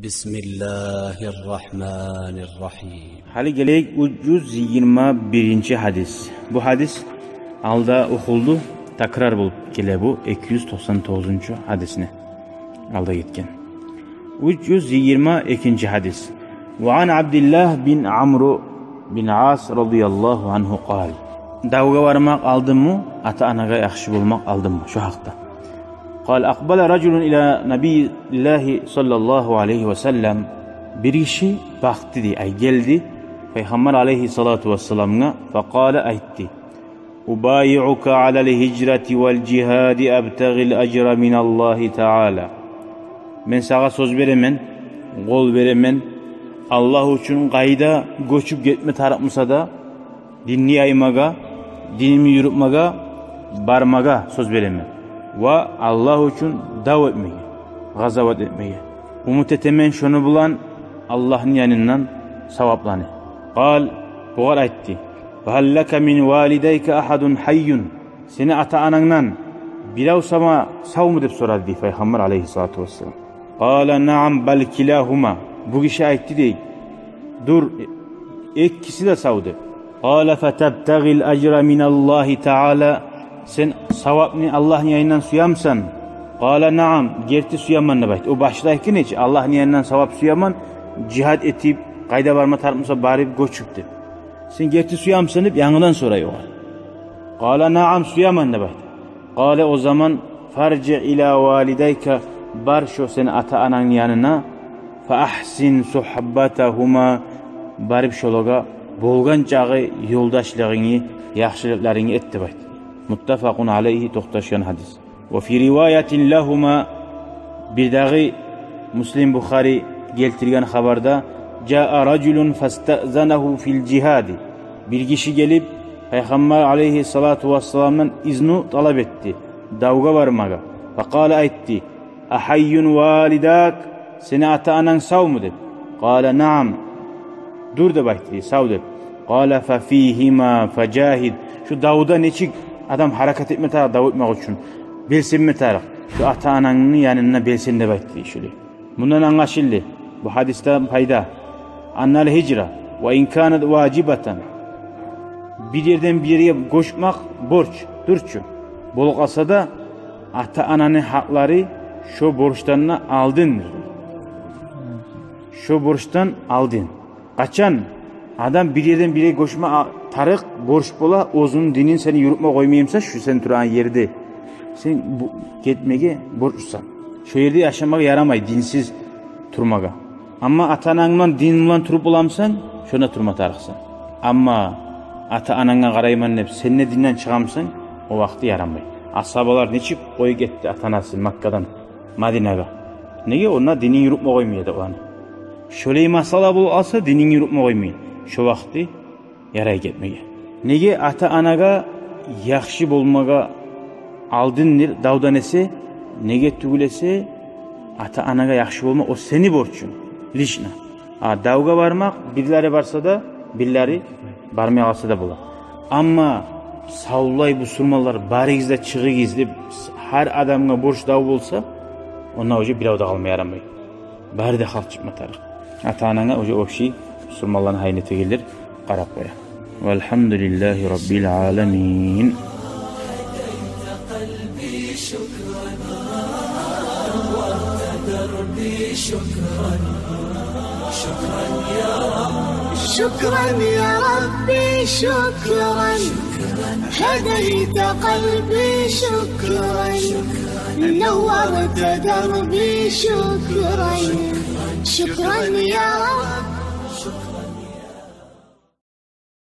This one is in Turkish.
Bismillahirrahmanirrahim. Hali gelek 321. hadis. Bu hadis alda okuldu, takrar bulup gele bu 299. hadisine alda gitken. 322. hadis. Ve an Abdullah bin Amr bin As radıyallahu anhu qal. Davga varmak aldın mı? Ata anaga yaxshi bulmak aldın mı? Şu hakta. Qal aqbala rajulun ila nabiyillahi sallallahu aleyhi ve sellem. Bir kişi baktı diye geldi Peygamber aleyhissalatu vesselam'a faqala aytti. Ubayi'uka alel hicreti vel cihadi abtagil ecra minallahi ta'ala. Men sana söz veremen, gol veremen, Allah için kayda göçüp gitme tarafmısa da dinni yaymaga, dinimi yürütmaga, barmaga söz veremen. Ve Allah için dav etmeye, gazavat etmeye. Umut etemen şunu bulan Allah'ın yanından savaplanı. Qal, buğar aytti. Vehallaka min valideyke ahadun hayyun. Seni ata anandan birav sama sav mu deb soradı Peygamber aleyhissalatu vesselam. Qala na'am bel kilahuma. Bu kişi aytti dey. Dur, ikkisi de sav deb. Qala fetabtagil ecra minallahi ta'ala. Sen savapni Allah'ın yanından suyamsan. Qala na'am, gerti suyaman ne bayt. O başdayken hiç Allah'ın yanından savap suyaman. Cihad etip, kayda varma tartmasa bari göçüptü. Sen gerti suyamsan hep yanından sonra yok. Qala na'am suyaman ne bayt. Qala o zaman farci ila valideyke bar şu seni ata ananın yanına fa ahsin suhbatahuma barib şologa bolgan çağı yoldaşlığını, yaxşılıklarını etti bayt. Muttafaqun aleyhi toxtaşan hadis. Ve fi rivayetin lahuma bir dağı Müslim Bukhari geltirgen haberda Ca'a raculun fasta'zanahu fil cihadi. Bir kişi gelip Peygamber aleyhissalatu vesselam'dan izni talep etti. Davga varmaga. Faqala aytti. Ahayyun validak. Seni ata anan sav mu dedi. Qala na'am. Dur da baytti sav dedi. Qala fa fihima fajahid. Şu davda neçik adam hareket etme taraf dav etmek için. Belsin mi taraf. Şu ata ananın yanına belsin de baytti şöyle. Bundan anlaşıldı. Bu hadiste fayda. Annal hicra ve in kanat vacibatan. Bir yerden bir yere koşmak borç, durçu. Bol olsa da ata ananın hakları şu borçtan aldın. Şu borçtan aldın. Kaçan adam bir yerden bir yere koşma tarık borç bola ozun dinin seni yürütme koymayımsa şu sen duran yerde sen bu gitmeye borçsan. Şu yerde yaşamak yaramay dinsiz turmaga. Ama ata anandan dinle turup olamsan şuna turma tarıksan. Ama ata ananga qarayman deb sen ne dinden çıkamsan o vakti yaramay. Ashabalar neçip koy gitti atanası Makka'dan Madinaga. Nege ona dinin yürütme koymaydı o an. Şöyle masala bu olsa dinin yürütme koymayın. Şu vakti yaray gitmeye. Nege ata anaga yaxşı bolmaga aldındır davdanesi nege tügülese ata anaga yaxşı bolma o seni borçun. Lişna. Davga varmak birileri varsa da birileri barmaya alsa da bular. Ama savlay bu surmalar barigizde çığı gizli her adamga borç dav bolsa ona hoca bir avda kalmaya yaramay. Bari de halk çıkma tarık. Ata ananga hoca o şey surmaların haynete gelir qarab koya. Velhamdülillahi Rabbil alemin. شكرا يا ربي شكرا هديت قلبي شكرا نورت دربي شكرا شكرا يا